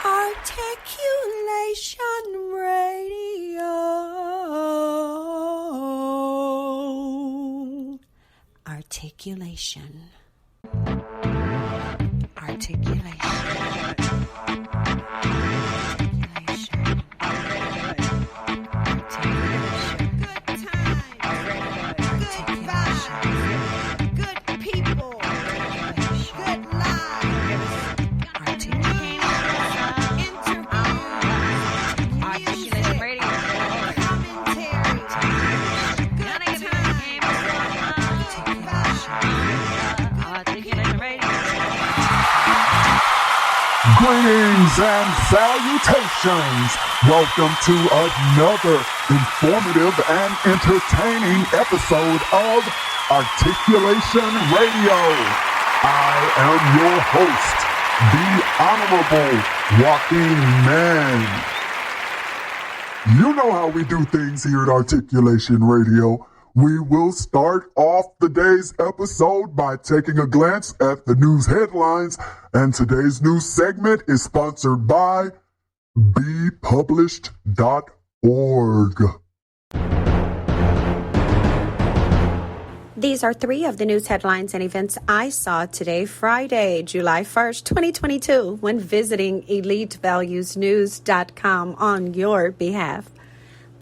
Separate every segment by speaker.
Speaker 1: Articulation Radio. Articulation.
Speaker 2: Greetings and salutations. Welcome to another informative and entertaining episode of Articulation Radio. I am your host, the Honorable Joaquin Man. You know how we do things here at Articulation Radio. We will start off the day's episode by taking a glance at the news headlines, and today's news segment is sponsored by bepublished.org.
Speaker 1: These are three of the news headlines and events I saw today, Friday, July 1st, 2022, when visiting elitevaluesnews.com on your behalf.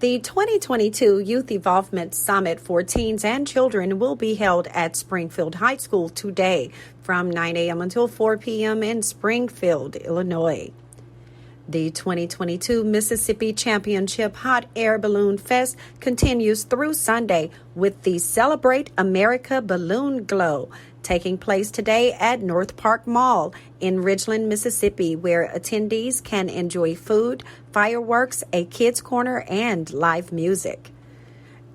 Speaker 1: The 2022 Youth Involvement Summit for Teens and Children will be held at Springfield High School today from 9 a.m. until 4 p.m. in Springfield, Illinois. The 2022 Mississippi Championship Hot Air Balloon Fest continues through Sunday with the Celebrate America Balloon Glow taking place today at North Park Mall in Ridgeland, Mississippi, where attendees can enjoy food, fireworks, a kids' corner, and live music.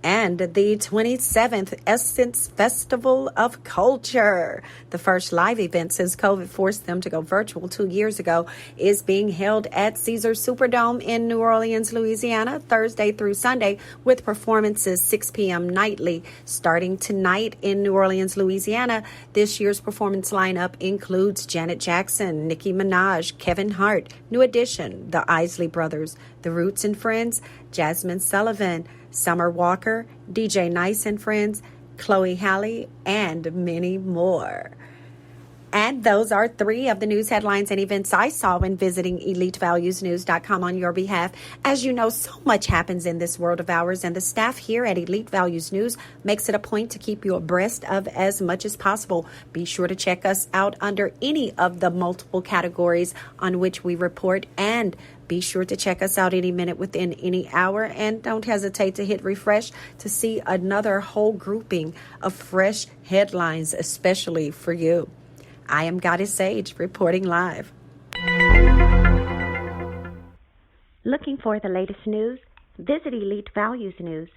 Speaker 1: And the 27th Essence Festival of Culture, the first live event since COVID forced them to go virtual 2 years ago, is being held at Caesars Superdome in New Orleans, Louisiana, Thursday through Sunday, with performances 6 p.m. nightly. Starting tonight in New Orleans, Louisiana, this year's performance lineup includes Janet Jackson, Nicki Minaj, Kevin Hart, New Edition, the Isley Brothers, The Roots and Friends, Jasmine Sullivan, Summer Walker, DJ Nice and Friends, Chloe Halle, and many more. And those are three of the news headlines and events I saw when visiting elitevaluesnews.com on your behalf. As you know, so much happens in this world of ours, and the staff here at Elite Values News makes it a point to keep you abreast of as much as possible. Be sure to check us out under any of the multiple categories on which we report, and be sure to check us out any minute within any hour, and don't hesitate to hit refresh to see another whole grouping of fresh headlines, especially for you. I am Goddess Sage, reporting live. Looking for the latest news? Visit Elite Values News.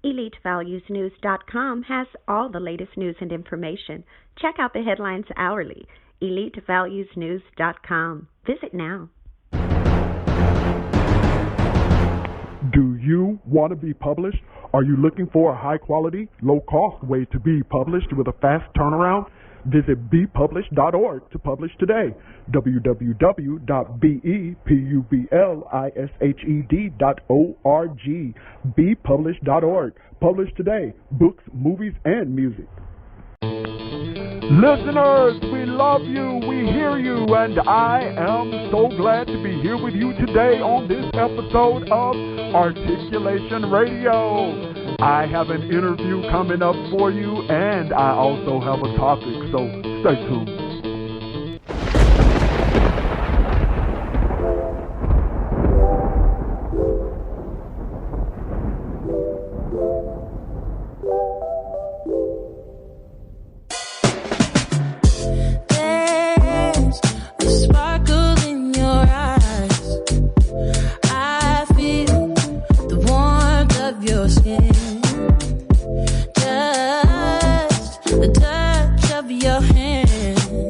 Speaker 1: EliteValuesNews.com has all the latest news and information. Check out the headlines hourly. EliteValuesNews.com. Visit now.
Speaker 2: Do you want to be published? Are you looking for a high-quality, low-cost way to be published with a fast turnaround? Visit bepublished.org to publish today. www.bepublished.org. bepublished.org. Publish today. Books, movies, and music. Listeners, we love you, we hear you, and I am so glad to be here with you today on this episode of Articulation Radio. I have an interview coming up for you, and I also have a topic, so stay tuned.
Speaker 3: The touch of your hand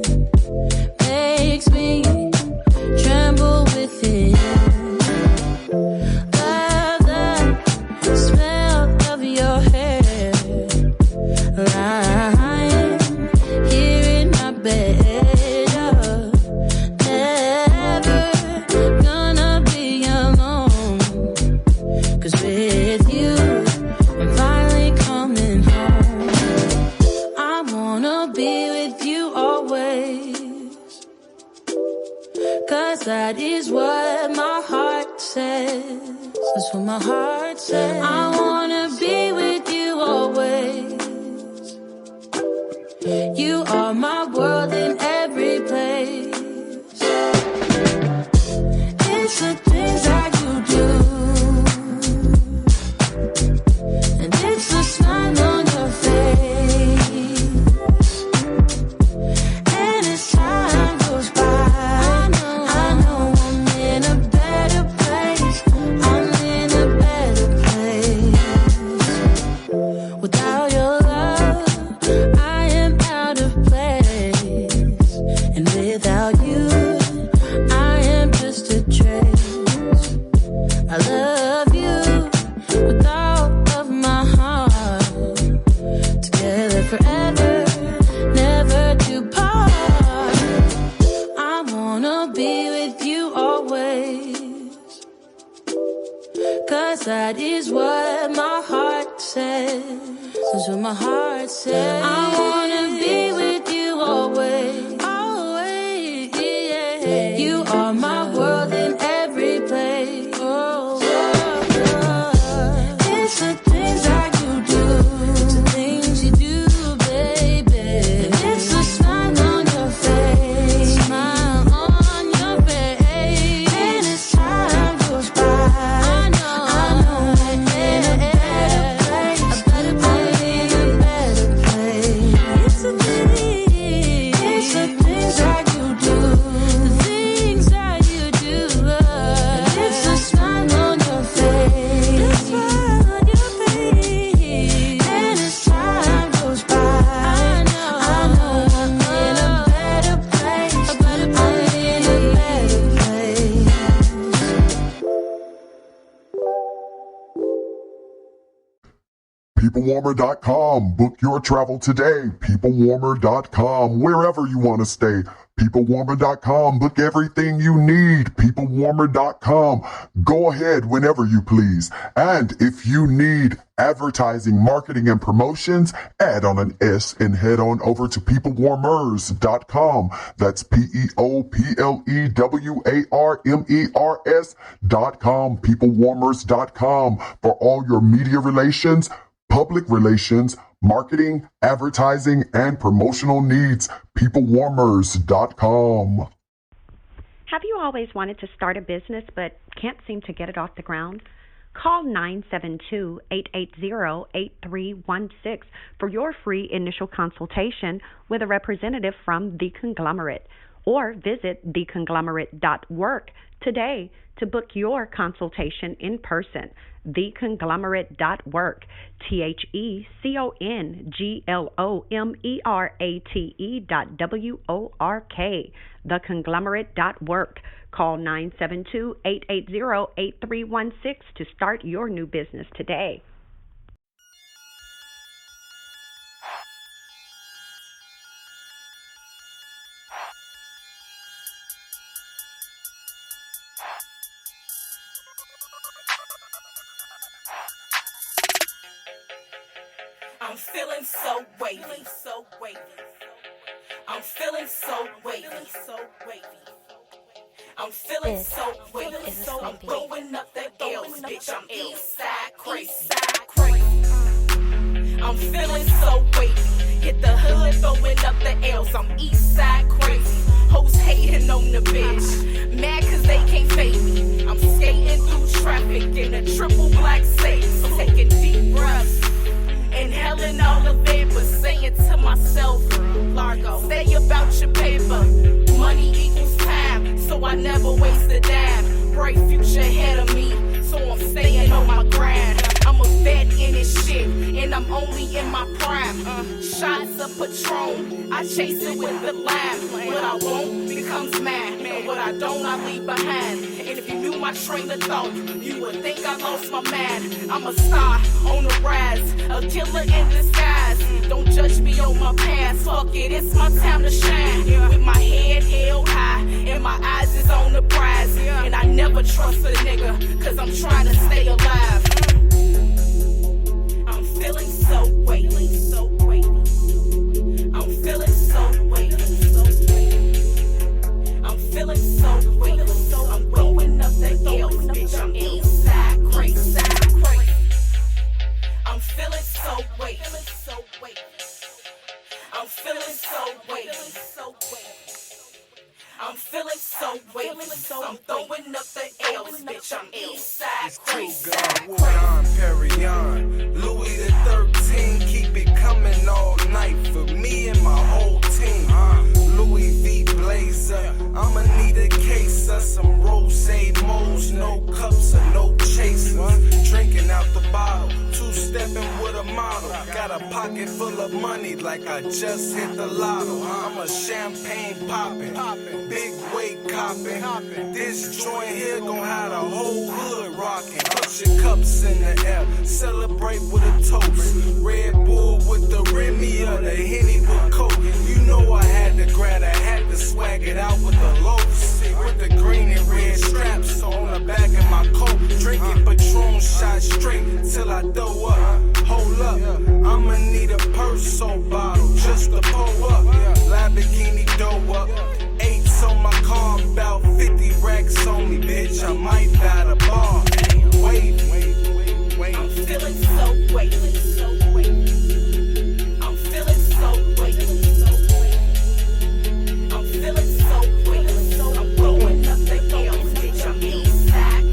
Speaker 3: 'Cause that is what my heart says. That's what my heart says. I wanna be with you always. You are my world in every place. It's the things that you do, and it's the smile on your face. And as time goes by, I know I'm in a better place. I'm in a better place. Without your love, I am out of place. And without you, I am just a trace. I love you with all of my heart. Together forever, never to part. I wanna be with you always. 'Cause that is what my heart says. That's what my heart says. I wanna be with you always. Always, yeah. You are my world in every place. Oh, it's the things that you do. It's the things you do, baby. And it's the smile on your face. Smile on your face. And as time goes by, I know I'm in a better place. I'm in a better place. It's the things that you do. The things that you do. And it's the smile on your face. The smile on your face. And as time goes by, I know I'm in a better place. I'm in a better place.
Speaker 4: PeopleWarmer.com. Book your travel today. PeopleWarmer.com. Wherever you want to stay. PeopleWarmer.com. Book everything you need. PeopleWarmer.com. Go ahead whenever you please. And if you need advertising, marketing, and promotions, add on an S and head on over to PeopleWarmers.com. That's PeopleWarmers.com. PeopleWarmers.com for all your media relations, public relations, marketing, advertising, and promotional needs. PeopleWarmers.com.
Speaker 1: Have you always wanted to start a business but can't seem to get it off the ground? Call 972-880-8316 for your free initial consultation with a representative from The Conglomerate, or visit theconglomerate.work today to book your consultation in person. Theconglomerate.work, TheConglomerate.work, theconglomerate.work. Call 972-880-8316 to start your new business today.
Speaker 5: I'm feeling so wavy, so wavy. I'm feeling so wavy, so wavy. I'm feeling so wavy, so I'm throwing up the L's, bitch. I'm east side crazy. I'm feeling so wavy. Hit the hood, throwing up the L's. I'm east side crazy. Hoes hating on the bitch, mad 'cause they can't fade me. I'm skating through traffic in a triple black safe. I'm taking deep breaths, inhaling all of it, but saying to myself, Largo, stay about your paper. Money equals time, so I never waste a dime. Bright future ahead of me, so I'm staying on my grind. I'm a vet in this shit, and I'm only in my prime. Shots of Patron, I chase it with the lime. What I want becomes mine, and what I don't, I leave behind. And if you knew my train of thought, you would think I lost my mind. I'm a star on the rise, a killer in disguise. Don't judge me on my past, fuck it, it's my time to shine. With my head held high, and my eyes is on the prize. And I never trust a nigga, 'cause I'm trying to stay alive. I'm feeling so wavy, so wavy. I'm feeling so wavy, so wavy. I'm feeling so wavy. so weightless. I'm throwing up the L's, bitch. I'm east side crazy.
Speaker 6: Don Perignon, Louis the 13, keep it coming all night for me and my whole team. Louis V Blazer, I'ma need a case of some rosé moles, no cups or no chasers. Drinking out the bottle, two-stepping with a model. Got a pocket full of money like I just hit the lotto. I'm a champagne poppin', big weight coppin'. This joint here gon' have the whole hood rockin'. Put your cups in the air, celebrate with a toast. Red Bull with the Remy or the Henny with Coke. You know I had to grab a hat to swag it out with the loafs. With the green and red straps on the back of my coat. Drinking Patron shot straight till I throw up. Hold up, I'ma need a purse or bottle just to pull up. Lamborghini dough up. 8s on my car, about 50 racks on me, bitch. I might buy the bar. Wait.
Speaker 5: I'm feeling so weightless. I'm feeling so weightless. I'm feeling so weightless. I'm blowing up the L's, bitch. I'm east side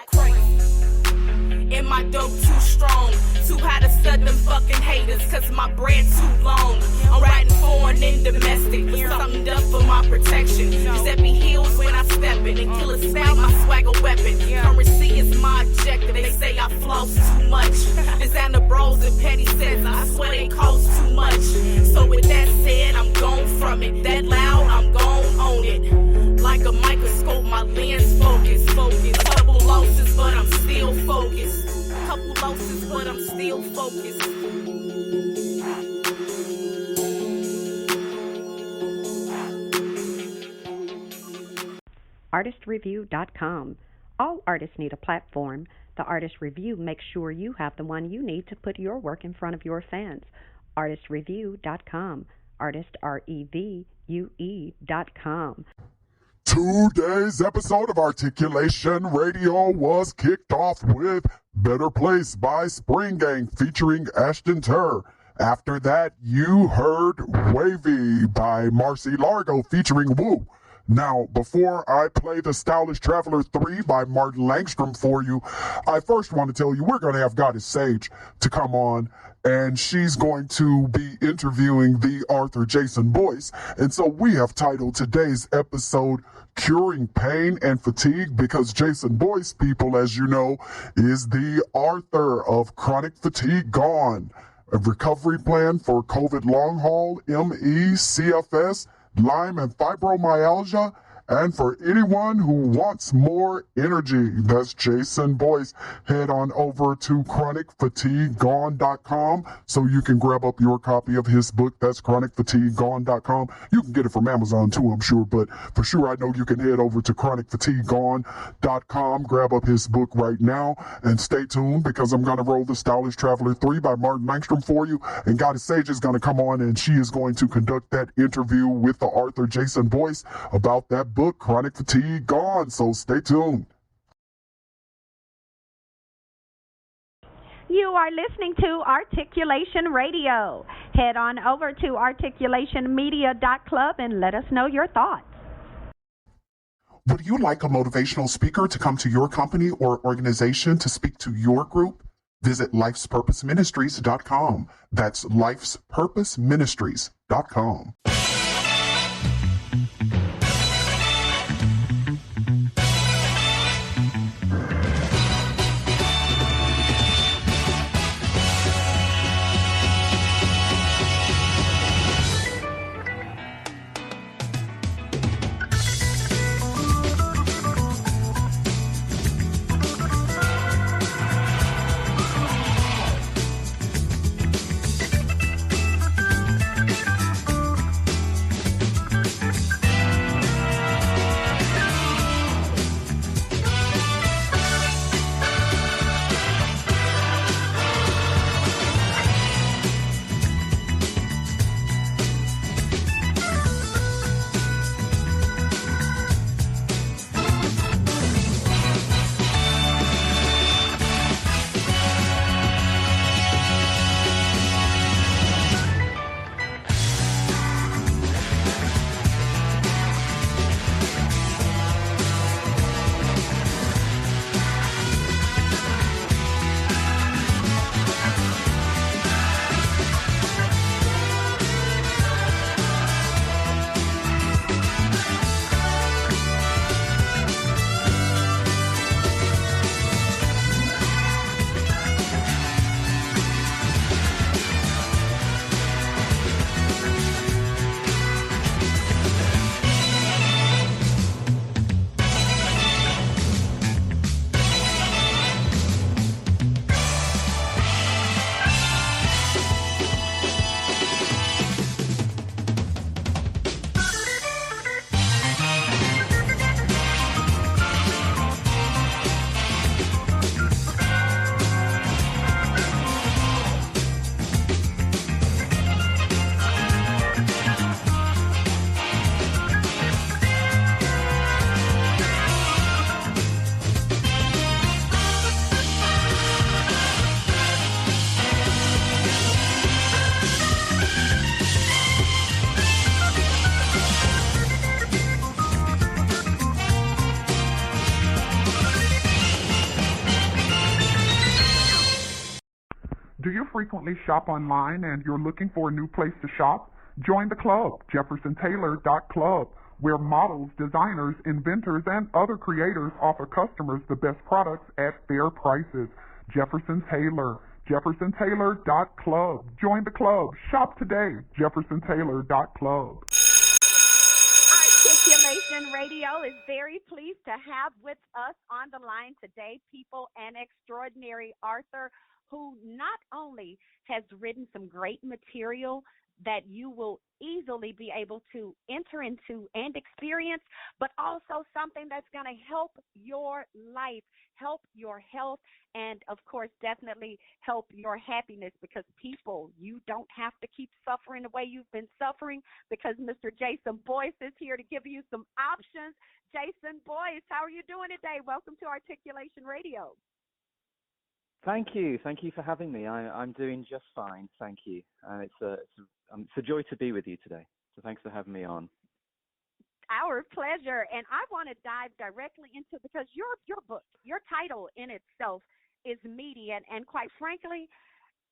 Speaker 5: crazy. And my dope too strong, too high to stud them fucking haters, cause my bread too long. I'm riding foreign and domestic, with something done for my protection. Giuseppe heels when I step in, and killer style my swagger weapon. Currency is my objective, they say I floss too much. Designer bros and petty sets, I swear they cost too much. So with that said, I'm gone from it. That loud, I'm gone on it. Like a microscope, my lens focus. Couple losses, but I'm still focused. Couple losses, but I'm still focused.
Speaker 1: ARTistreview.com. All artists need a platform. The Artist Review makes sure you have the one you need to put your work in front of your fans. ARTistreview.com. Artist, REVUE.com.
Speaker 4: Today's episode of Articulation Radio was kicked off with Better Place by Spring Gang featuring Ashton Turr. After that, you heard Wavy by Marcy Largo featuring Woo. Now, before I play The Stylish Traveler 3 by Martin Langstrom for you, I first want to tell you we're going to have Goddess Sage to come on, and she's going to be interviewing the author Jason Boyce. And so we have titled today's episode Curing Pain and Fatigue, because Jason Boyce, people, as you know, is the author of Chronic Fatigue Gone, a recovery plan for COVID long haul, ME, CFS, Lyme and fibromyalgia, and for anyone who wants more energy. That's Jason Boyce. Head on over to chronicfatiguegone.com so you can grab up your copy of his book. That's chronicfatiguegone.com. You can get it from Amazon too, I'm sure, but for sure I know you can head over to chronicfatiguegone.com, grab up his book right now, and stay tuned because I'm going to roll The Stylish Traveler 3 by Martin Langstrom for you, and Goddess Sage is going to come on and she is going to conduct that interview with the author Jason Boyce about that book, Chronic Fatigue Gone. So stay tuned.
Speaker 1: You are listening to Articulation Radio. Head on over to articulationmedia.club and let us know your thoughts.
Speaker 4: Would you like a motivational speaker to come to your company or organization to speak to your group? Visit lifespurposeministries.com. That's lifespurposeministries.com.
Speaker 2: Do you frequently shop online and you're looking for a new place to shop? Join the club, jeffersontaylor.club, where models, designers, inventors, and other creators offer customers the best products at fair prices. Jefferson Taylor, jeffersontaylor.club. Join the club. Shop today, jeffersontaylor.club.
Speaker 1: Articulation Radio is very pleased to have with us on the line today people an extraordinary author who not only has written some great material that you will easily be able to enter into and experience, but also something that's going to help your life, help your health, and of course, definitely help your happiness, because people, you don't have to keep suffering the way you've been suffering, because Mr. Jason Boyce is here to give you some options. Jason Boyce, how are you doing today? Welcome to Articulation Radio.
Speaker 7: Thank you. Thank you for having me. I'm doing just fine. Thank you. It's a joy to be with you today. So thanks for having me on.
Speaker 1: Our pleasure. And I want to dive directly into, because your book, your title in itself is meaty, and quite frankly,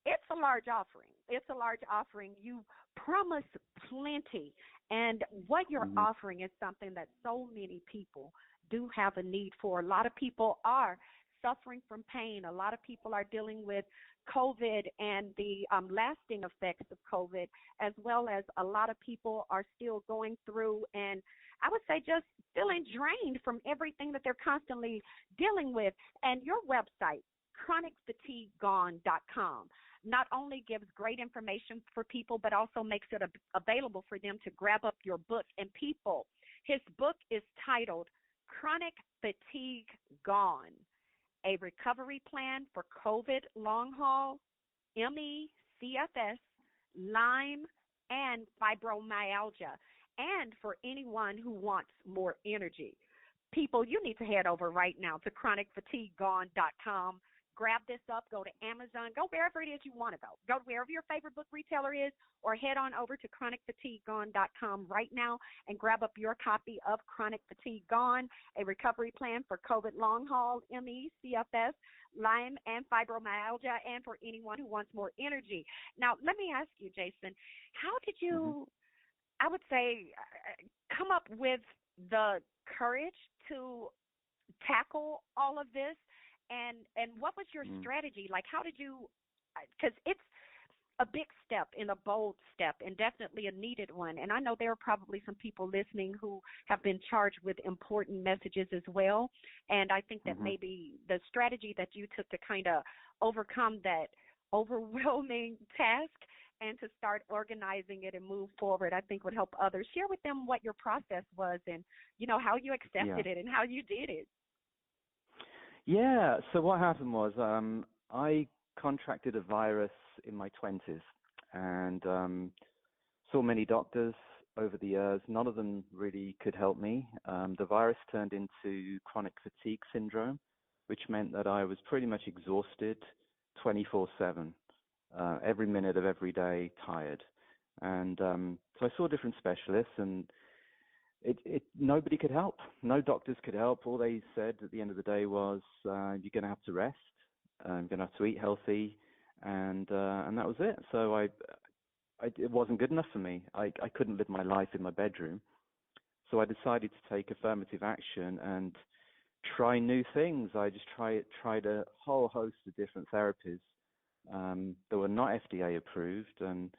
Speaker 1: it's a large offering. It's a large offering. You promise plenty. And what you're offering is something that so many people do have a need for. A lot of people are suffering from pain. A lot of people are dealing with COVID and the lasting effects of COVID, as well as a lot of people are still going through, and I would say just feeling drained from everything that they're constantly dealing with. And your website, chronicfatiguegone.com, not only gives great information for people, but also makes it available for them to grab up your book. And people, his book is titled Chronic Fatigue Gone, a recovery plan for COVID long haul, ME, CFS, Lyme, and fibromyalgia, and for anyone who wants more energy. People, you need to head over right now to chronicfatiguegone.com. Grab this up, go to Amazon, go wherever it is you want to go. Go wherever your favorite book retailer is, or head on over to chronicfatiguegone.com right now and grab up your copy of Chronic Fatigue Gone, a recovery plan for COVID long haul, ME, CFS, Lyme, and fibromyalgia, and for anyone who wants more energy. Now, let me ask you, Jason, how did you, I would say, come up with the courage to tackle all of this? And what was your strategy? Like, how did you, because it's a big step and a bold step and definitely a needed one. And I know there are probably some people listening who have been charged with important messages as well. And I think that maybe the strategy that you took to kind of overcome that overwhelming task and to start organizing it and move forward, I think would help others. Share with them what your process was and, you know, how you accepted it and how you did it.
Speaker 7: Yeah, so what happened was I contracted a virus in my 20s and saw many doctors over the years. None of them really could help me. The virus turned into chronic fatigue syndrome, which meant that I was pretty much exhausted 24/7, every minute of every day, tired. And so I saw different specialists, and nobody could help. No doctors could help. All they said at the end of the day was, you're going to have to rest, you're going to have to eat healthy, and that was it. So it wasn't good enough for me. I couldn't live my life in my bedroom. So I decided to take affirmative action and try new things. I just tried a whole host of different therapies that were not FDA approved, and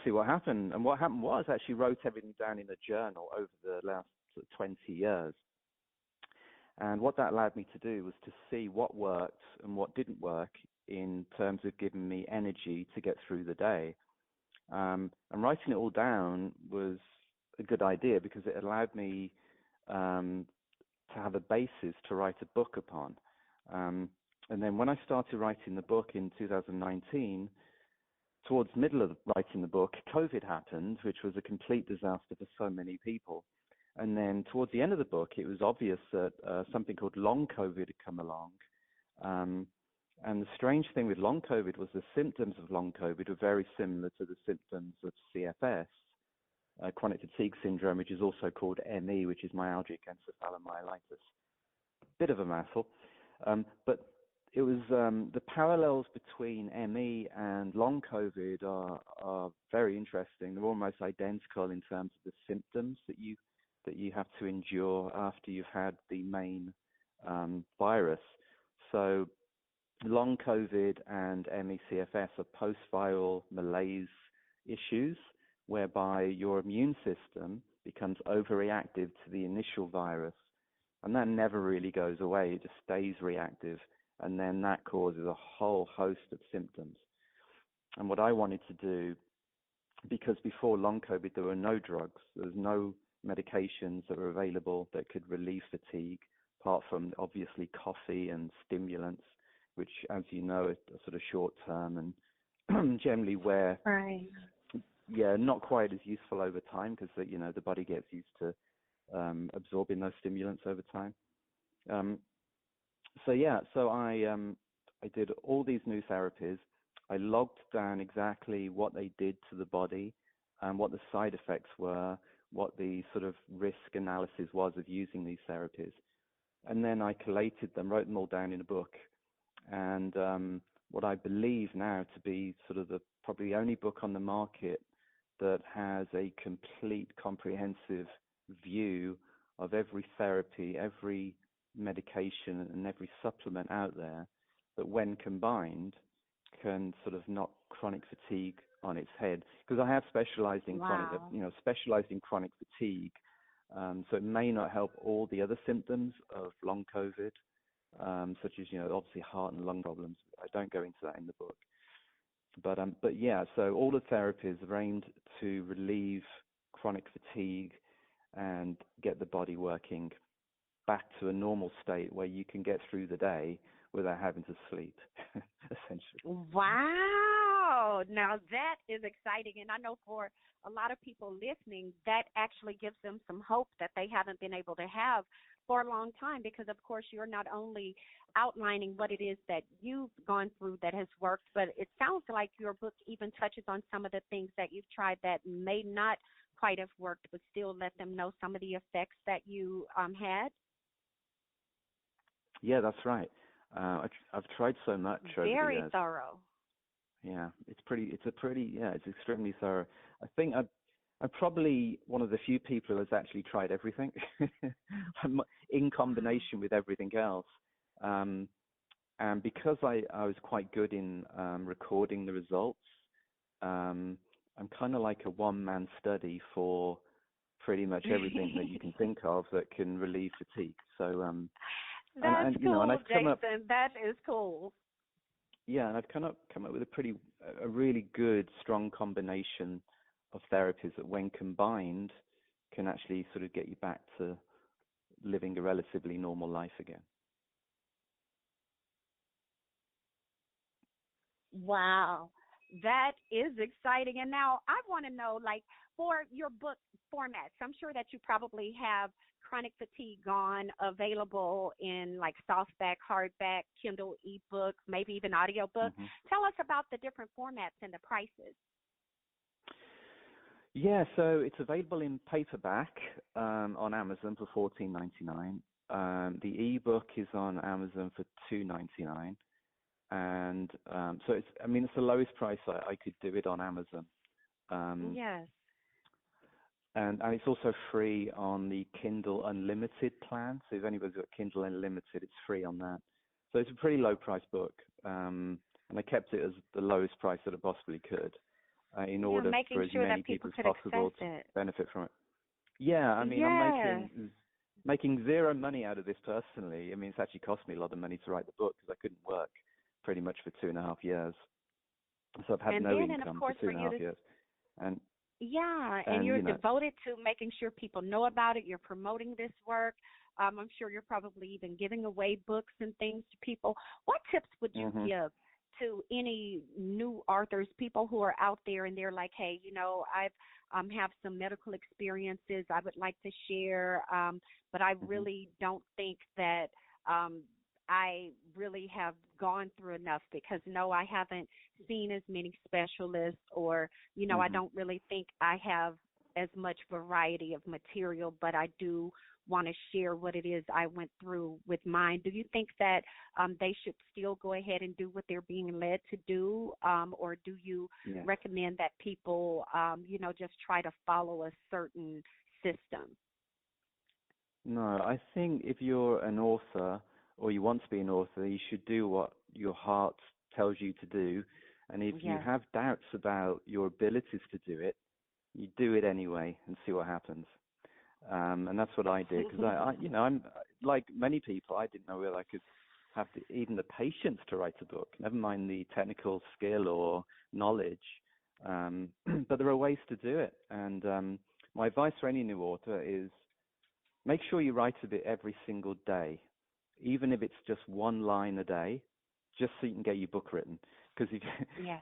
Speaker 7: see what happened. And what happened was I actually wrote everything down in a journal over the last 20 years. And what that allowed me to do was to see what worked and what didn't work in terms of giving me energy to get through the day. And writing it all down was a good idea because it allowed me to have a basis to write a book upon. And then when I started writing the book in 2019, towards the middle of writing the book, COVID happened, which was a complete disaster for so many people. And then towards the end of the book, it was obvious that something called long COVID had come along. And the strange thing with long COVID was the symptoms of long COVID were very similar to the symptoms of CFS, chronic fatigue syndrome, which is also called ME, which is myalgic encephalomyelitis. Bit of a mouthful. But it was the parallels between ME and long COVID are very interesting. They're almost identical in terms of the symptoms that you have to endure after you've had the main virus. So long COVID and ME/CFS are post-viral malaise issues, whereby your immune system becomes overreactive to the initial virus, and that never really goes away. It just stays reactive, and then that causes a whole host of symptoms. And what I wanted to do, because before long COVID there were no drugs, there was no medications that were available that could relieve fatigue, apart from obviously coffee and stimulants, which, as you know, are sort of short term and generally not quite as useful over time, because the body gets used to absorbing those stimulants over time. So I did all these new therapies. I logged down exactly what they did to the body and what the side effects were, what the sort of risk analysis was of using these therapies. And then I collated them, wrote them all down in a book. And what I believe now to be sort of probably the only book on the market that has a complete, comprehensive view of every therapy, every medication, and every supplement out there, that when combined can sort of knock chronic fatigue on its head. Because I have specialized in chronic fatigue, so it may not help all the other symptoms of long COVID, such as obviously heart and lung problems. I don't go into that in the book, but so all the therapies are aimed to relieve chronic fatigue and get the body working back to a normal state where you can get through the day without having to sleep, essentially.
Speaker 1: Wow. Now that is exciting. And I know for a lot of people listening, that actually gives them some hope that they haven't been able to have for a long time, because, of course, you're not only outlining what it is that you've gone through that has worked, but it sounds like your book even touches on some of the things that you've tried that may not quite have worked, but still let them know some of the effects that you had.
Speaker 7: Yeah, that's right. I've tried so much over the years.
Speaker 1: Very thorough.
Speaker 7: Yeah, it's extremely thorough. I think I'm probably one of the few people who has actually tried everything in combination with everything else. And because I was quite good in recording the results, I'm kind of like a one-man study for pretty much everything that you can think of that can relieve fatigue. So
Speaker 1: that's cool, Jason. That is cool.
Speaker 7: Yeah, and I've come up with a really good, strong combination of therapies that, when combined, can actually sort of get you back to living a relatively normal life again.
Speaker 1: Wow, that is exciting. And now I want to know, like, for your book formats, I'm sure that you probably have Chronic Fatigue Gone available in like softback, hardback, Kindle, ebook, maybe even audiobook. Mm-hmm. Tell us about the different formats and the prices.
Speaker 7: Yeah, so it's available in paperback on Amazon for $14.99. The ebook is on Amazon for $2.99. And so it's the lowest price I could do it on Amazon.
Speaker 1: Yes.
Speaker 7: And it's also free on the Kindle Unlimited plan. So if anybody's got Kindle Unlimited, it's free on that. So it's a pretty low price book. And I kept it as the lowest price that I possibly could in order for as many people as possible to benefit from it. Yeah, I mean, yes. I'm making zero money out of this personally. I mean, it's actually cost me a lot of money to write the book because I couldn't work pretty much for 2.5 years. So I've had no income for 2.5 years. And you're devoted to making sure people know about it. You're promoting this work. I'm sure you're probably even giving away books and things to people. What tips would you give to any new authors, people who are out there and they're like, hey, I have some medical experiences I would like to share, but I really don't think that I really have gone through enough because, no, I haven't seen as many specialists or, I don't really think I have as much variety of material, but I do
Speaker 1: want to share what it is I went through with mine. Do you think that they should still go ahead and do what they're being led to do, or do you recommend that people, just try to follow a certain system?
Speaker 7: No, I think if you're an author or you want to be an author, you should do what your heart tells you to do. And if you have doubts about your abilities to do it, you do it anyway and see what happens. And that's what I did, because I'm like many people. I didn't know whether I could have even the patience to write a book, never mind the technical skill or knowledge. But there are ways to do it. And my advice for any new author is make sure you write a bit every single day, even if it's just one line a day, just so you can get your book written. Because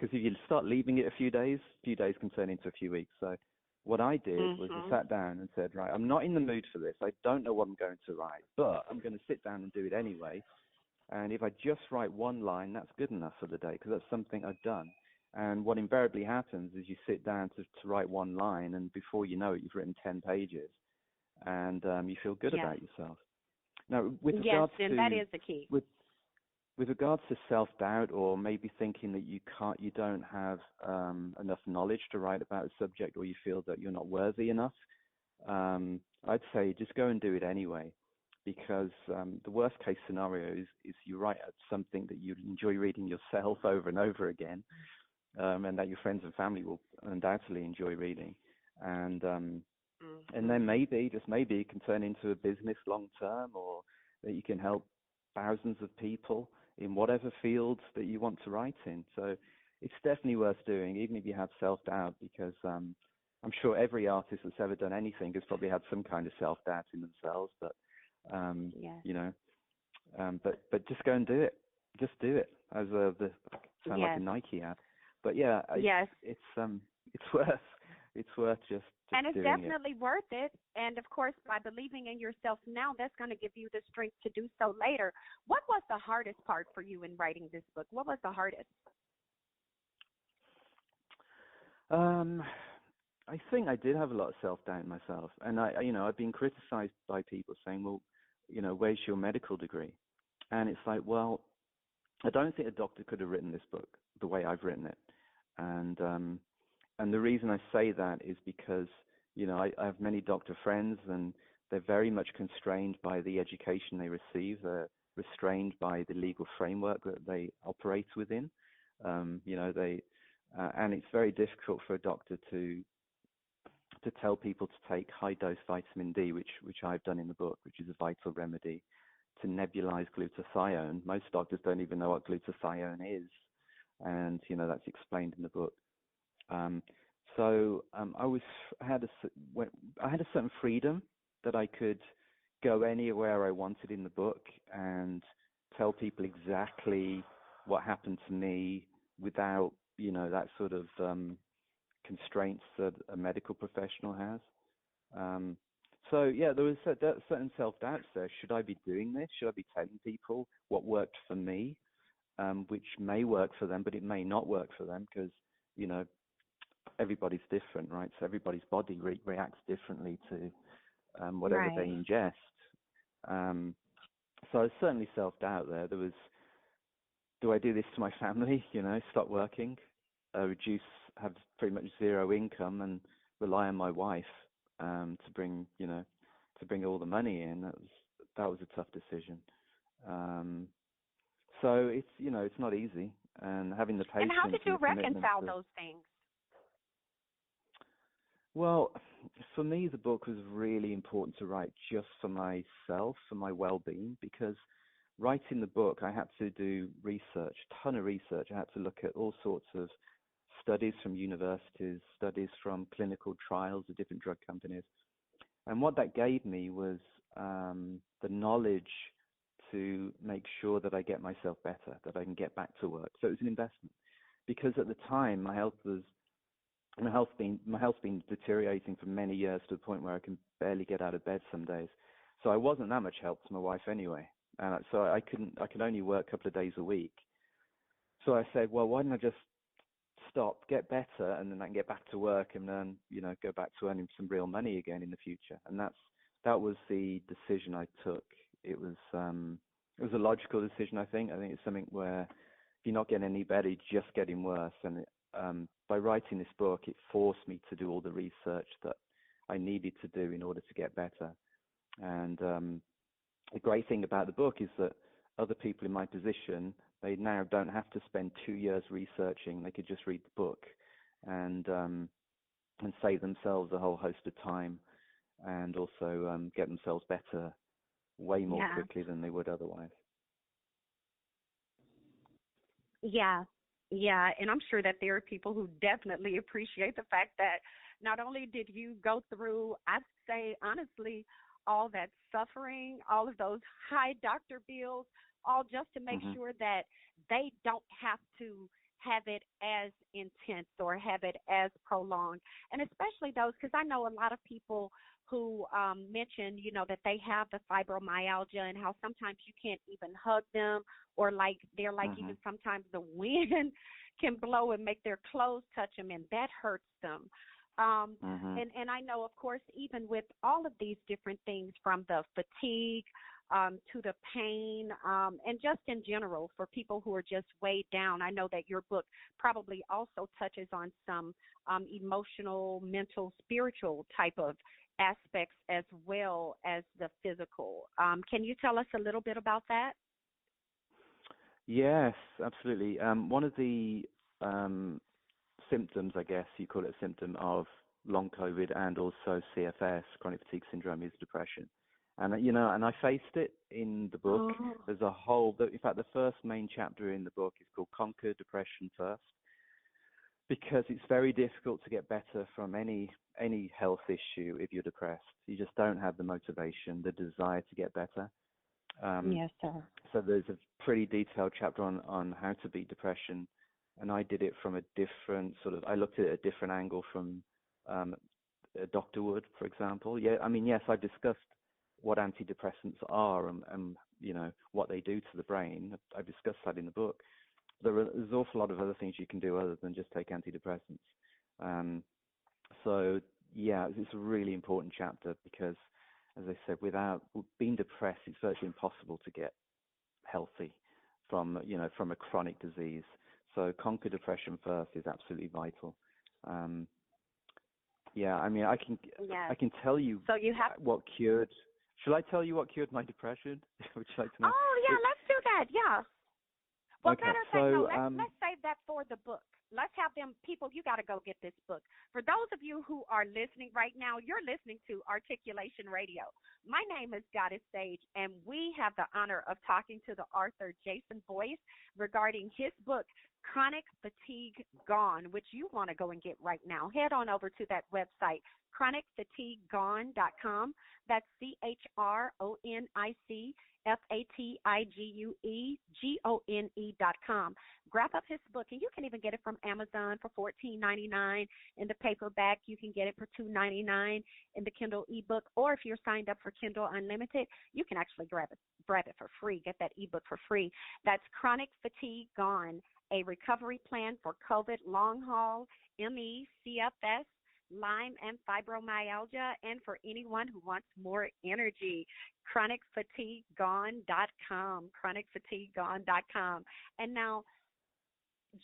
Speaker 7: if you start leaving it a few days can turn into a few weeks. So what I did was I sat down and said, right, I'm not in the mood for this. I don't know what I'm going to write, but I'm going to sit down and do it anyway. And if I just write one line, that's good enough for the day, because that's something I've done. And what invariably happens is you sit down to write one line, and before you know it, you've written 10 pages. And you feel good about yourself. Now, with regards to,
Speaker 1: that is the key.
Speaker 7: With regards to self-doubt, or maybe thinking that you don't have enough knowledge to write about a subject, or you feel that you're not worthy enough, I'd say just go and do it anyway, because the worst case scenario is you write something that you enjoy reading yourself over and over again, and that your friends and family will undoubtedly enjoy reading, and then maybe, just maybe, it can turn into a business long term, or that you can help thousands of people in whatever fields that you want to write in. So it's definitely worth doing, even if you have self-doubt, because I'm sure every artist that's ever done anything has probably had some kind of self-doubt in themselves. But but just go and do it. Just do it, as like a Nike ad. But it's worth just
Speaker 1: and it's
Speaker 7: doing
Speaker 1: definitely worth it. And of course, by believing in yourself now, that's going to give you the strength to do so later. What was the hardest part for you in writing this book? What was the hardest?
Speaker 7: I think I did have a lot of self-doubt myself, and I've been criticized by people saying, well, where's your medical degree? And it's like, well, I don't think a doctor could have written this book the way I've written it. And the reason I say that is because, I have many doctor friends, and they're very much constrained by the education they receive. They're restrained by the legal framework that they operate within. And it's very difficult for a doctor to tell people to take high-dose vitamin D, which I've done in the book, which is a vital remedy, to nebulize glutathione. Most doctors don't even know what glutathione is, and that's explained in the book. So I had a certain freedom that I could go anywhere I wanted in the book and tell people exactly what happened to me without that sort of constraints that a medical professional has. There was certain self-doubts there. Should I be doing this? Should I be telling people what worked for me, which may work for them, but it may not work for them, because everybody's different, right? So everybody's body reacts differently to whatever they ingest. So I was certainly self-doubt there. There was, do I do this to my family? Stop working, have pretty much zero income, and rely on my wife to bring all the money in. That was a tough decision. So it's not easy, and having the patience.
Speaker 1: And how did you reconcile those things?
Speaker 7: Well, for me, the book was really important to write just for myself, for my well-being, because writing the book, I had to do research, ton of research. I had to look at all sorts of studies from universities, studies from clinical trials of different drug companies. And what that gave me was the knowledge to make sure that I get myself better, that I can get back to work. So it was an investment, because at the time my health's been deteriorating for many years, to the point where I can barely get out of bed some days. So I wasn't that much help to my wife anyway. So I could only work a couple of days a week. So I said, well, why don't I just stop, get better, and then I can get back to work, and then go back to earning some real money again in the future. And that's that was the decision I took. It was a logical decision, I think. I think it's something where if you're not getting any better, you're just getting worse. And by writing this book, it forced me to do all the research that I needed to do in order to get better. And the great thing about the book is that other people in my position, they now don't have to spend 2 years researching. They could just read the book and save themselves a whole host of time, and also get themselves better way more quickly than they would otherwise.
Speaker 1: Yeah, and I'm sure that there are people who definitely appreciate the fact that not only did you go through, I'd say honestly, all that suffering, all of those high doctor bills, all just to make sure that they don't have to have it as intense or have it as prolonged. And especially those, because I know a lot of people who mention, that they have the fibromyalgia and how sometimes you can't even hug them, or like they're like even sometimes the wind can blow and make their clothes touch them, and that hurts them. And I know, of course, even with all of these different things, from the fatigue to the pain, and just in general for people who are just weighed down, I know that your book probably also touches on some emotional, mental, spiritual type of aspects as well as the physical. Can you tell us a little bit about that?
Speaker 7: Yes, absolutely. One of the symptoms, I guess you call it a symptom, of long COVID and also CFS, chronic fatigue syndrome, is depression. And, and I faced it in the book. There's a whole, in fact, the first main chapter in the book is called Conquer Depression First, because it's very difficult to get better from any health issue if you're depressed. You just don't have the motivation, the desire to get better.
Speaker 1: Yes, sir.
Speaker 7: So there's a pretty detailed chapter on how to beat depression, and I did it from a different I looked at it at a different angle from Dr. Wood, for example. Yeah, I mean, yes, I've discussed what antidepressants are and what they do to the brain. I've discussed that in the book. There's an awful lot of other things you can do other than just take antidepressants. So yeah, it's a really important chapter because, as I said, without being depressed, it's virtually impossible to get healthy from a chronic disease. So Conquer Depression First is absolutely vital. Yeah, I mean, I can tell you,
Speaker 1: so you have
Speaker 7: what cured. Shall I tell you what cured my depression? Would you like to know?
Speaker 1: Oh yeah, let's do that. Yeah. Well,
Speaker 7: Okay,
Speaker 1: matter of fact, let's save that for the book. Let's have them, people, you got to go get this book. For those of you who are listening right now, you're listening to Articulation Radio. My name is Goddess Sage, and we have the honor of talking to the author, Jason Boyce, regarding his book, Chronic Fatigue Gone, which you want to go and get right now. Head on over to that website, chronicfatiguegone.com. That's CHRONICFATIGUEGONE.com. Grab up his book, and you can even get it from Amazon for $14.99 in the paperback. You can get it for $2.99 in the Kindle ebook, or if you're signed up for Kindle Unlimited, you can actually grab it for free. Get that ebook for free. That's Chronic Fatigue Gone, a recovery plan for COVID long haul, ME, CFS, Lyme, and fibromyalgia, and for anyone who wants more energy. chronicfatiguegone.com, chronicfatiguegone.com. And now,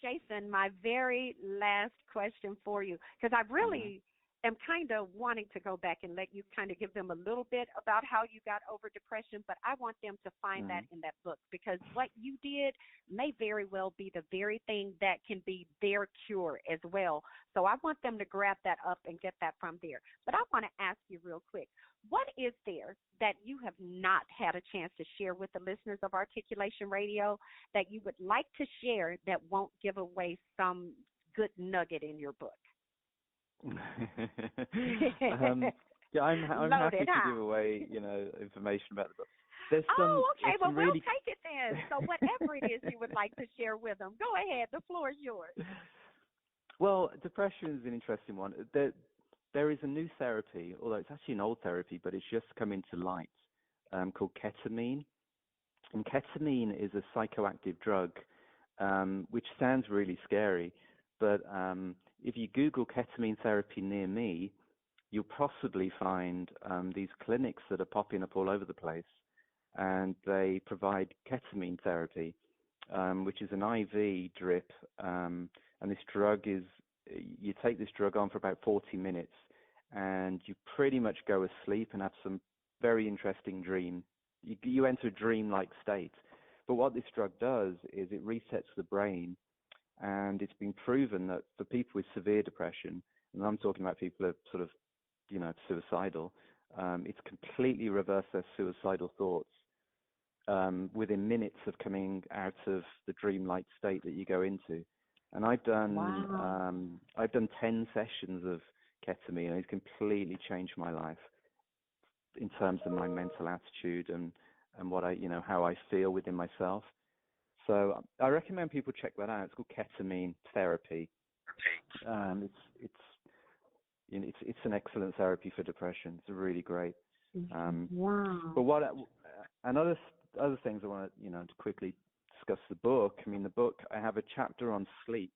Speaker 1: Jason, my very last question for you, because I really am kind of wanting to go back and let you kind of give them a little bit about how you got over depression, but I want them to find that in that book, because what you did may very well be the very thing that can be their cure as well. So I want them to grab that up and get that from there. But I want to ask you real quick, what is there that you have not had a chance to share with the listeners of Articulation Radio that you would like to share that won't give away some good nugget in your book?
Speaker 7: I'm happy to give away, information about the book.
Speaker 1: Okay. Well, we'll take it then. So whatever it is you would like to share with them, go ahead. The floor is yours.
Speaker 7: Well, depression is an interesting one. There is a new therapy, although it's actually an old therapy, but it's just come into light, called ketamine. And ketamine is a psychoactive drug, which sounds really scary. But if you Google ketamine therapy near me, you'll possibly find these clinics that are popping up all over the place, and they provide ketamine therapy, which is an IV drip, and this drug is, you take this drug on for about 40 minutes, and you pretty much go asleep and have some very interesting dream. You enter a dream-like state. But what this drug does is it resets the brain, and it's been proven that for people with severe depression, and I'm talking about people who are sort of, suicidal, it's completely reversed their suicidal thoughts within minutes of coming out of the dreamlike state that you go into. And I've done 10 sessions of ketamine, and it's completely changed my life in terms of my mental attitude and what I, how I feel within myself. So I recommend people check that out. It's called ketamine therapy. It's an excellent therapy for depression. It's really great.
Speaker 1: Wow.
Speaker 7: But other things I want to quickly discuss the book. I mean, the book, I have a chapter on sleep,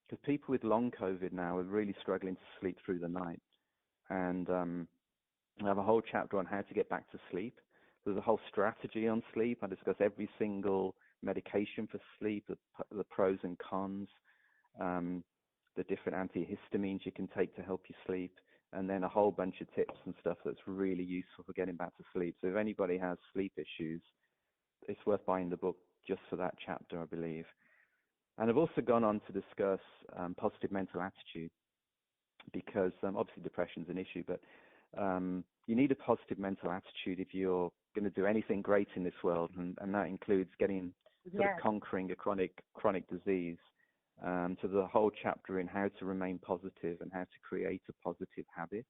Speaker 7: because people with long COVID now are really struggling to sleep through the night. And I have a whole chapter on how to get back to sleep. There's a whole strategy on sleep. I discuss every single medication for sleep, the pros and cons, the different antihistamines you can take to help you sleep, and then a whole bunch of tips and stuff that's really useful for getting back to sleep. So if anybody has sleep issues, it's worth buying the book just for that chapter, I believe. And I've also gone on to discuss positive mental attitude, because obviously depression is an issue, but you need a positive mental attitude if you're going to do anything great in this world, and that includes conquering a chronic disease. So there's a whole chapter in how to remain positive and how to create a positive habit,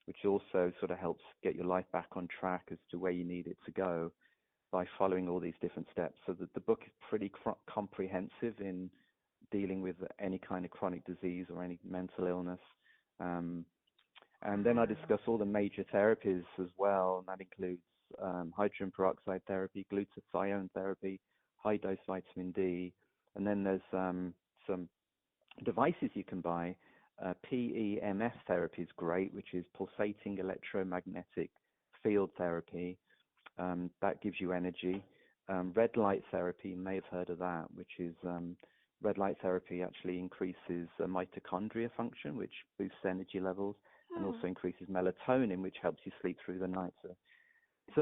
Speaker 7: which also sort of helps get your life back on track as to where you need it to go by following all these different steps. So the book is pretty comprehensive in dealing with any kind of chronic disease or any mental illness. And then I discuss all the major therapies as well, and that includes hydrogen peroxide therapy, glutathione therapy, high-dose vitamin D, and then there's some devices you can buy. PEMF therapy is great, which is pulsating electromagnetic field therapy. That gives you energy. Red light therapy, you may have heard of that, which is red light therapy actually increases mitochondria function, which boosts energy levels, and also increases melatonin, which helps you sleep through the night. So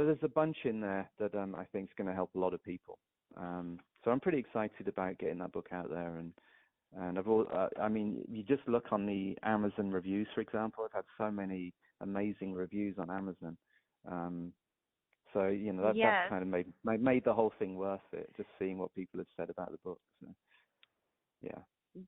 Speaker 7: there's a bunch in there that I think is going to help a lot of people. So I'm pretty excited about getting that book out there. And you just look on the Amazon reviews, for example. I've had so many amazing reviews on Amazon. That kind of made the whole thing worth it, just seeing what people have said about the book. So, yeah.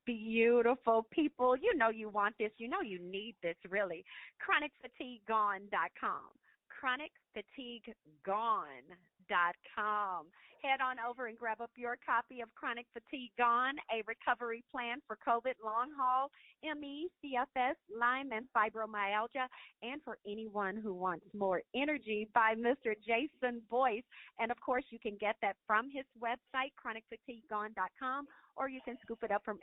Speaker 1: Beautiful people. You know you want this. You know you need this, really. ChronicFatigueGone.com. ChronicFatigueGone.com. Head on over and grab up your copy of Chronic Fatigue Gone, a recovery plan for COVID long haul, ME, CFS, Lyme, and fibromyalgia, and for anyone who wants more energy, by Mr. Jason Boyce. And, of course, you can get that from his website, ChronicFatigueGone.com, or you can scoop it up from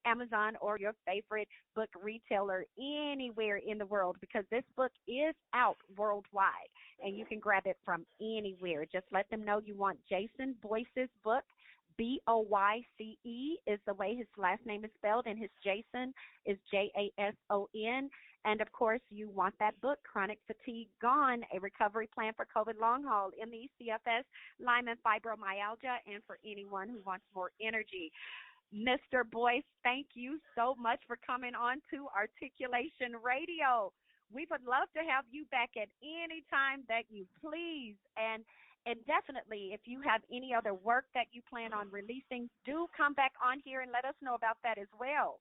Speaker 1: Amazon or your favorite book retailer anywhere in the world, because this book is out worldwide, and you can grab it from anywhere. Just let them know you want Jason Boyce's book. Boyce is the way his last name is spelled, and his Jason is Jason. And, of course, you want that book, Chronic Fatigue Gone, a recovery plan for COVID long haul, ME, CFS, Lyme, and fibromyalgia, and for anyone who wants more energy. Mr. Boyce, thank you so much for coming on to Articulation Radio. We would love to have you back at any time that you please. And definitely, if you have any other work that you plan on releasing, do come back on here and let us know about that as well.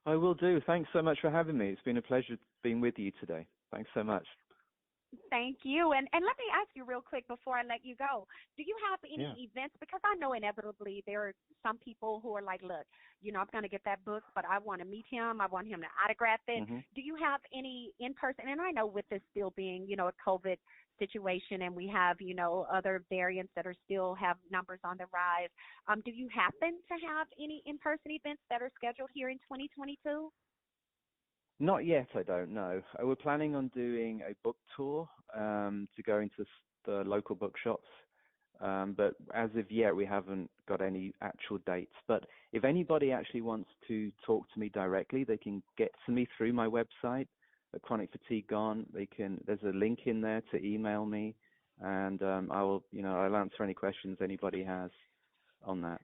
Speaker 7: I will do. Thanks so much for having me. It's been a pleasure being with you today. Thanks so much.
Speaker 1: Thank you. And let me ask you real quick before I let you go. Do you have any events? Because I know inevitably there are some people who are like, look, I'm going to get that book, but I want to meet him. I want him to autograph it. Mm-hmm. Do you have any in-person? And I know with this still being, a COVID situation, and we have, other variants that are still have numbers on the rise. Do you happen to have any in-person events that are scheduled here in 2022?
Speaker 7: Not yet, I don't know. We're planning on doing a book tour to go into the local bookshops. But as of yet, we haven't got any actual dates. But if anybody actually wants to talk to me directly, they can get to me through my website at Chronic Fatigue Gone. There's a link in there to email me, and I'll answer any questions anybody has on that.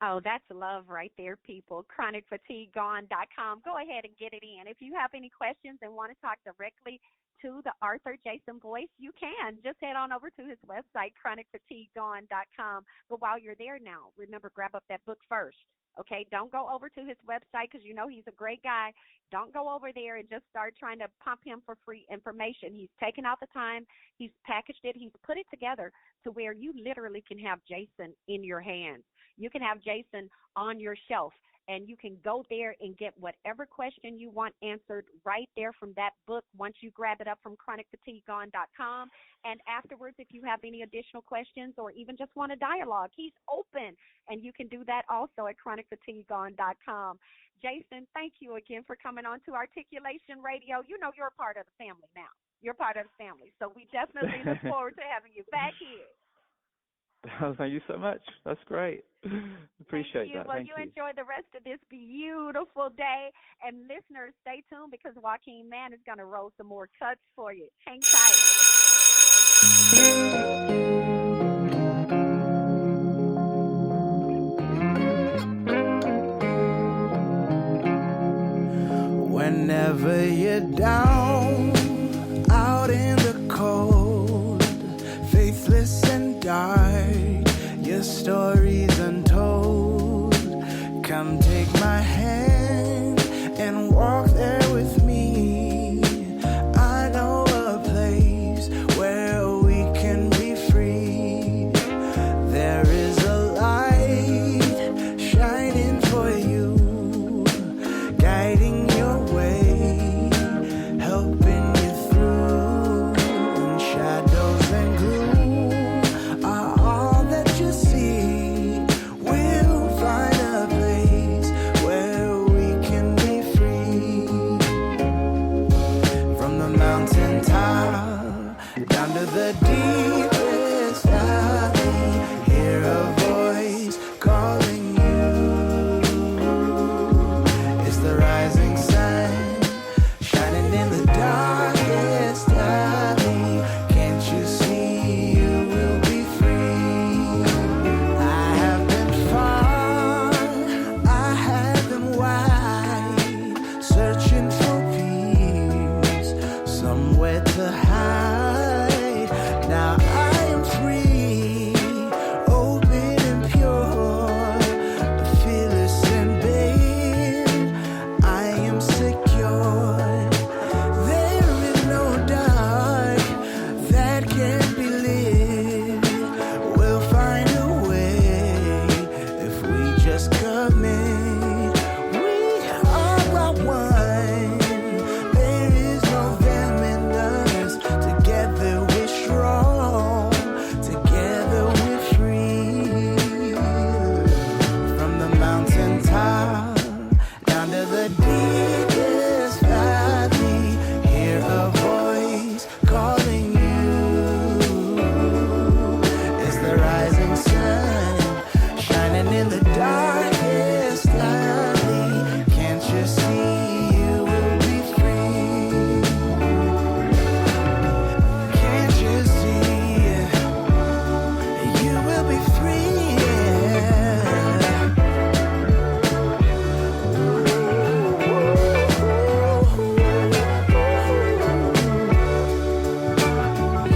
Speaker 1: Oh, that's love right there, people. ChronicFatigueGone.com. Go ahead and get it in. If you have any questions and want to talk directly to the author, Jason Boyce, you can. Just head on over to his website, ChronicFatigueGone.com. But while you're there now, remember, grab up that book first. Okay, don't go over to his website because you know he's a great guy. Don't go over there and just start trying to pump him for free information. He's taken out the time. He's packaged it. He's put it together to where you literally can have Jason in your hands. You can have Jason on your shelf, and you can go there and get whatever question you want answered right there from that book once you grab it up from chronicfatiguegone.com. And afterwards, if you have any additional questions or even just want a dialogue, he's open, and you can do that also at chronicfatiguegone.com. Jason, thank you again for coming on to Articulation Radio. You know you're a part of the family now. You're part of the family, so we definitely look forward to having you back here.
Speaker 7: Oh, thank you so much. That's great. Appreciate that.
Speaker 1: Well,
Speaker 7: thank
Speaker 1: you enjoy the rest of this beautiful day. And listeners, stay tuned because Joaquin Mann is going to roll some more cuts for you. Hang tight.
Speaker 8: Whenever you're down, out in the cold, faithless and dark, your story's untold. Come take my hand and walk there with me. I know a place where we can be free. There is a light shining for you, guiding your way, helping you through. And shadows and gloom are all that you see. We'll find a place where we can be free. From the mountain top down to the deepest valley, hear a voice calling you. It's the rising sun shining in the darkest valley. Can't you see you will be free? I have been far, I have been wide, searching for peace, somewhere to hide. Now I am free, open and pure, fearless and babe. I am secure. There is no dark that can't be lit. We'll find a way if we just commit. We are one. There is no them and us. Together we're strong. Together we're free. From the mountain top down to the deepest valley, hear a voice calling you. It's the rising sun shining in the darkest valley. Can't you see you will be free? Can't you see you will be free?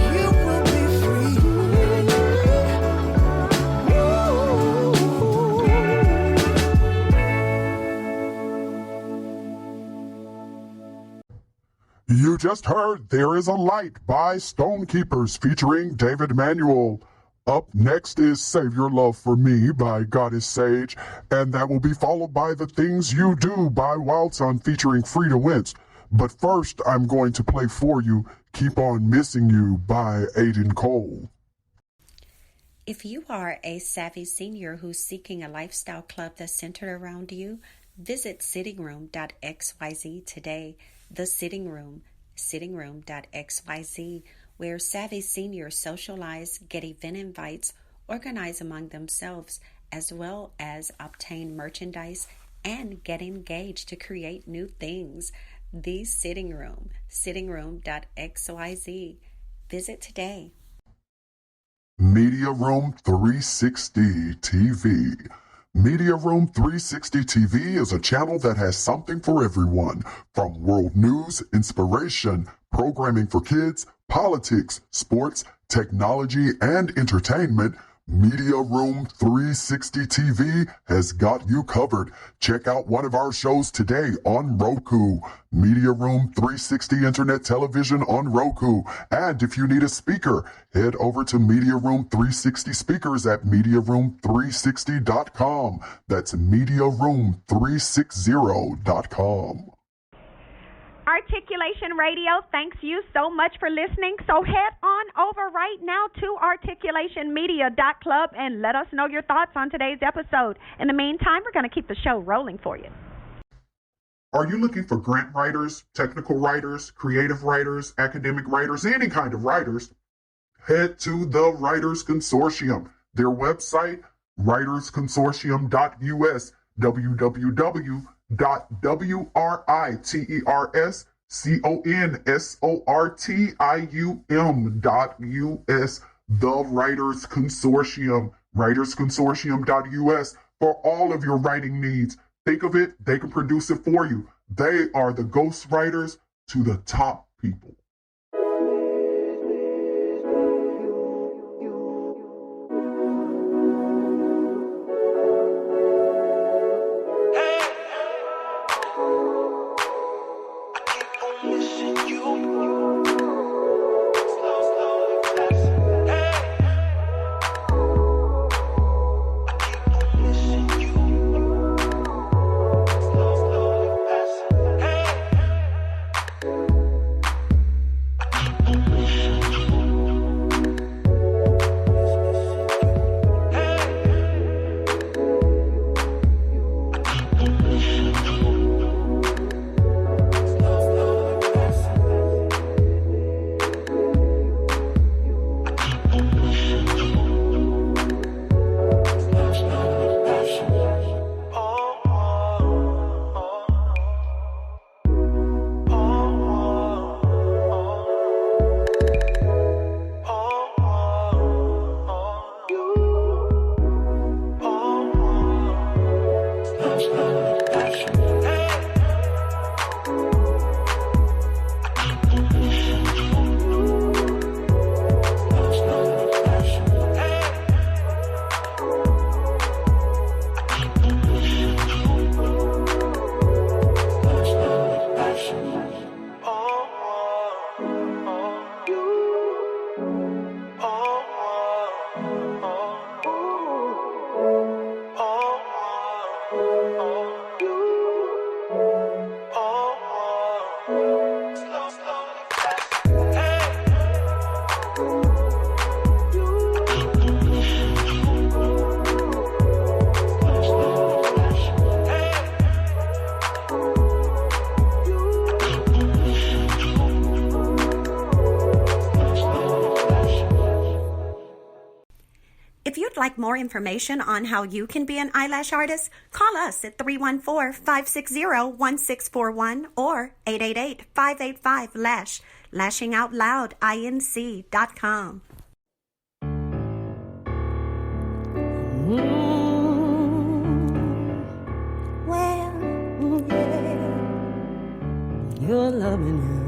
Speaker 8: You will be free.
Speaker 4: You just heard There Is a Light by Stonekeepers featuring David Manuel. Up next is Save Your Love for Me by Goddess Sage, and that will be followed by The Things You Do by Wild Sun featuring Frida Wentz. But first, I'm going to play for you Keep On Missing You by Aiden Cole.
Speaker 1: If you are a savvy senior who's seeking a lifestyle club that's centered around you, Visit sittingroom.xyz today. The Sitting Room, sittingroom.xyz, where savvy seniors socialize, get event invites, organize among themselves, as well as obtain merchandise and get engaged to create new things. The Sitting Room, sittingroom.xyz. Visit today.
Speaker 4: Media Room 360 TV. Media Room 360 TV is a channel that has something for everyone, from world news, inspiration, programming for kids, politics, sports, technology, and entertainment. Media Room 360 TV has got you covered. Check out one of our shows today on Roku. Media Room 360 Internet Television on Roku. And if you need a speaker, head over to Media Room 360 Speakers at MediaRoom360.com. That's MediaRoom360.com.
Speaker 9: Articulation Radio, thanks you so much for listening. So head on over right now to articulationmedia.club and let us know your thoughts on today's episode. In the meantime, we're going to keep the show rolling for you.
Speaker 4: Are you looking for grant writers, technical writers, creative writers, academic writers, any kind of writers? Head to the Writers Consortium. Their website, writersconsortium.us, www.writersconsortium.us, the Writers Consortium, writersconsortium.us, for all of your writing needs. Think of it, they can produce it for you. They are the ghost writers to the top people.
Speaker 1: Like more information on how you can be an eyelash artist, call us at 314-560-1641 or 888-585-LASH, lashingoutloudinc.com.
Speaker 3: Well, yeah, you're loving her.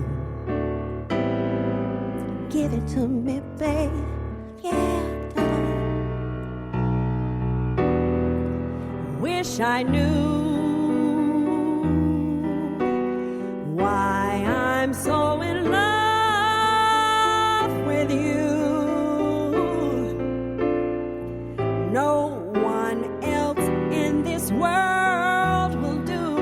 Speaker 3: Give it to me, babe. Yeah. Wish I knew why I'm so in love with you. No one else in this world will do.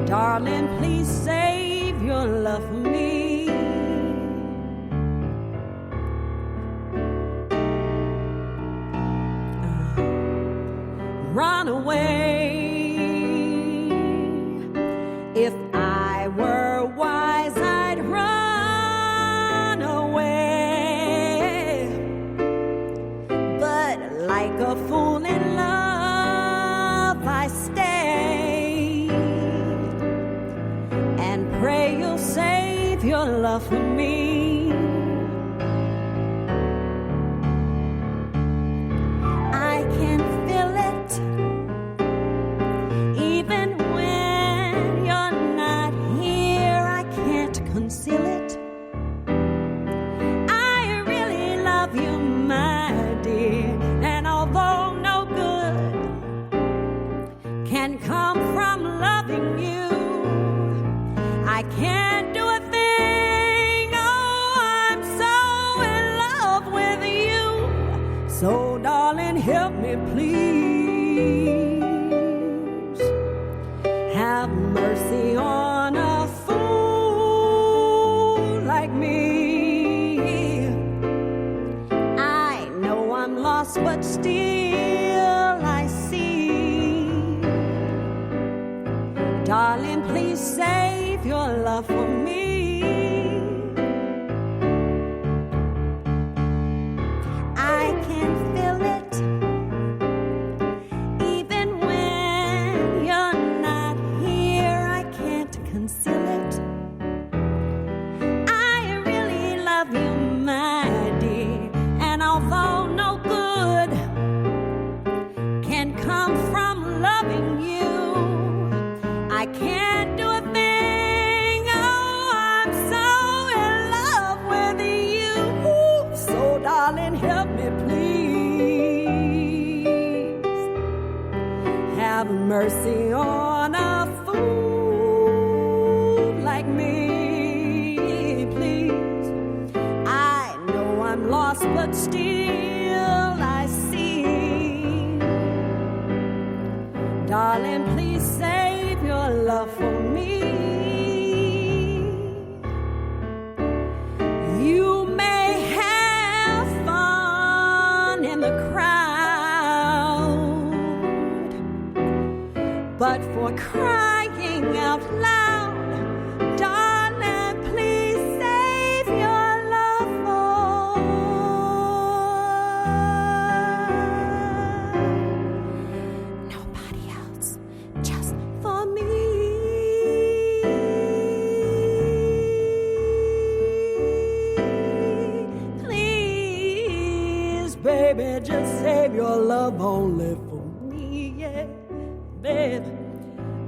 Speaker 3: Darling, please save your love for me. Run away. for me. I can feel it, even when you're not here. I can't conceal it. I really love you, my dear, and although no good can come from loving you, I can't do a thing. Oh, I'm so in love with you. So, darling, help me, please. Have mercy on a fool like me. I know I'm lost, but still I see. Darling, please save your love for me. I can feel it, even when you're not here. I can't conceal it. I really love you, my dear, and although no good can come from loving you, I can't do a thing. Oh, I'm so in love with you. So, darling, help me, please. Have mercy on a fool like me, please. I know I'm lost, but still I see. Darling, please save your love for me. You may have fun in the crowd, but for crying out loud, darling, please save your love for nobody else, just for me. Please, baby, just save your love only for me, yeah, baby.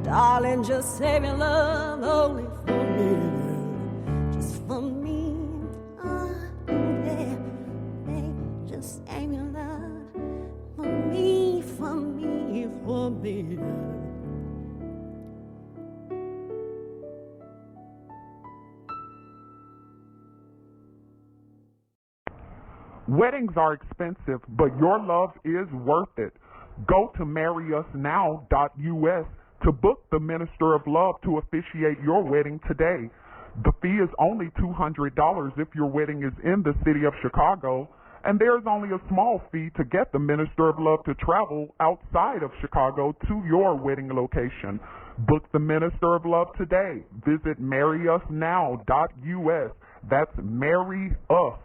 Speaker 3: Darling, just save your love only for me, just for me. Yeah, baby, just save your love for me, for me, for me.
Speaker 2: Weddings are expensive, but your love is worth it. Go to marryusnow.us to book the Minister of Love to officiate your wedding today. The fee is only $200 if your wedding is in the city of Chicago, and there's only a small fee to get the Minister of Love to travel outside of Chicago to your wedding location. Book the Minister of Love today. Visit marryusnow.us. That's marryusnow.us.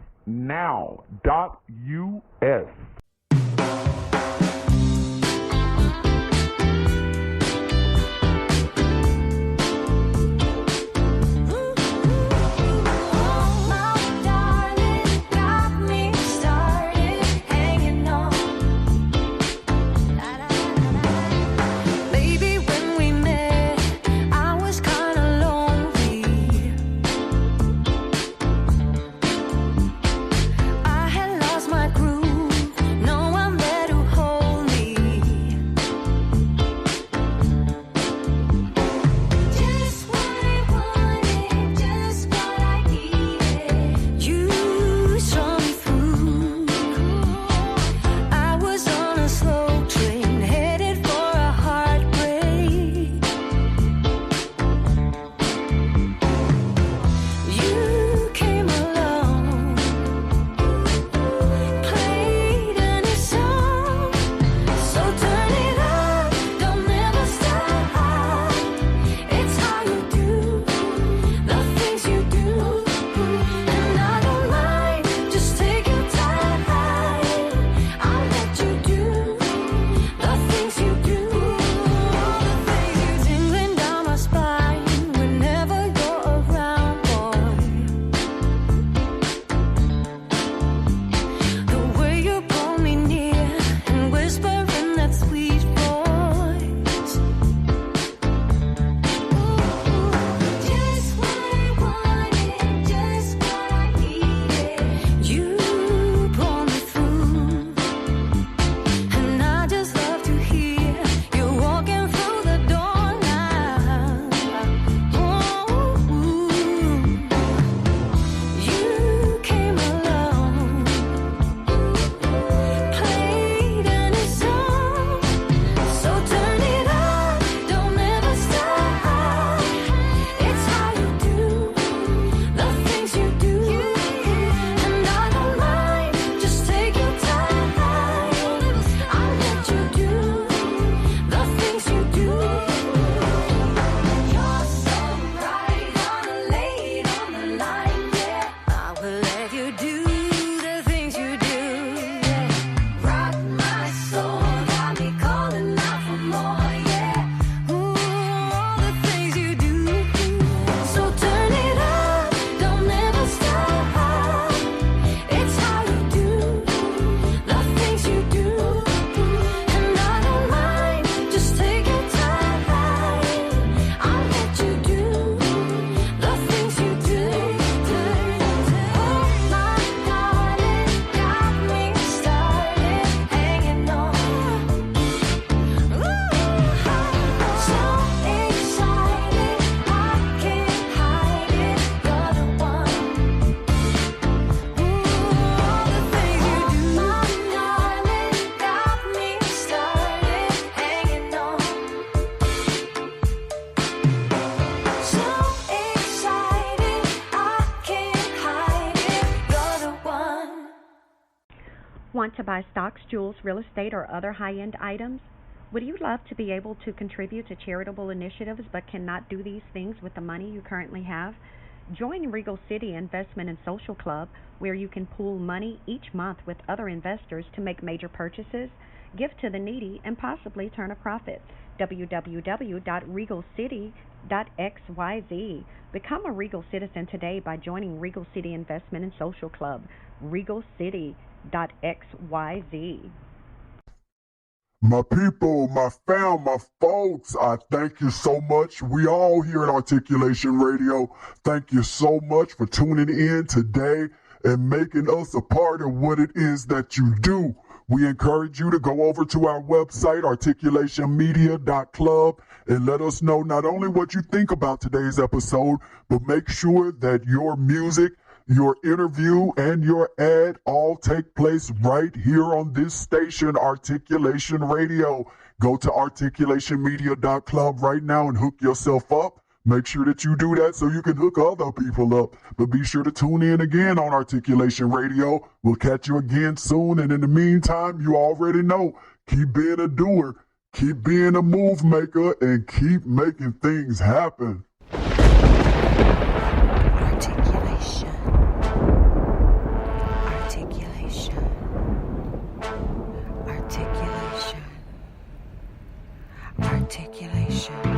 Speaker 9: Want to buy stocks, jewels, real estate, or other high-end items? Would you love to be able to contribute to charitable initiatives but cannot do these things with the money you currently have? Join Regal City Investment and Social Club, where you can pool money each month with other investors to make major purchases, give to the needy, and possibly turn a profit. www.regalcity.xyz. Become a Regal citizen today by joining Regal City Investment and Social Club. regalcity.xyz.
Speaker 4: My people, my fam, my folks, I thank you so much. We all here at Articulation Radio, thank you so much for tuning in today and making us a part of what it is that you do. We encourage you to go over to our website, articulationmedia.club, and let us know not only what you think about today's episode, but make sure that your music, your interview, and your ad all take place right here on this station, Articulation Radio. Go to articulationmedia.club right now and hook yourself up. Make sure that you do that so you can hook other people up. But be sure to tune in again on Articulation Radio. We'll catch you again soon. And in the meantime, you already know, keep being a doer, keep being a move maker, and keep making things happen.
Speaker 1: Articulation. Articulation. Articulation. Articulation.